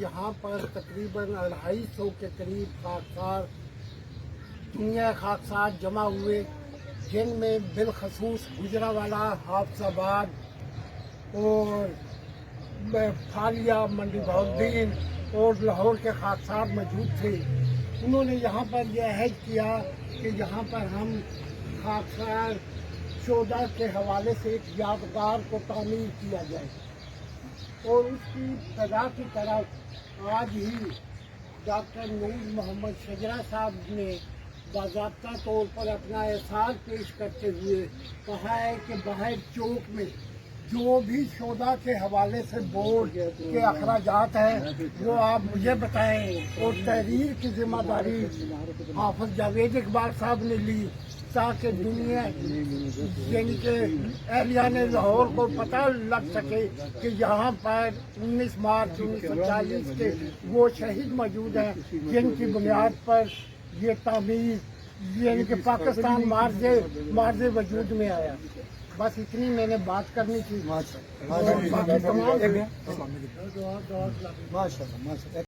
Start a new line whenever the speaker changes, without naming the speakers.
یہاں پر تقریباً 250 کے قریب خاکسار دنیا خاکسار جمع ہوئے، جن میں بالخصوص گجرانوالہ، حافظ آباد اور فالیہ، منڈی بہاؤالدین اور لاہور کے خاکسار موجود تھے۔ انہوں نے یہاں پر یہ عہد کیا کہ یہاں پر ہم خاکسار شہداء کے حوالے سے ایک یادگار کو تعمیر کیا جائے، اور اس کی ابتدا کی طرف آج ہی ڈاکٹر نور محمد شجرا صاحب نے باضابطہ طور پر اپنا احساس پیش کرتے ہوئے کہا ہے کہ باہر چوک میں جو بھی شہداء کے حوالے سے بورڈ کے اخراجات ہیں وہ آپ مجھے بتائیں، اور تحریر کی ذمہ داری حافظ جاوید اقبال صاحب نے لی، تاکہ دنیا یعنی کہ اہلیان لاہور کو پتہ لگ سکے کہ یہاں پر 19 مارچ 1940 کے وہ شہید موجود ہیں جن کی بنیاد پر یہ تعمیر یعنی کہ پاکستان مارز وجود میں آیا۔ بس اتنی میں نے بات کرنی تھی۔ باقی تمام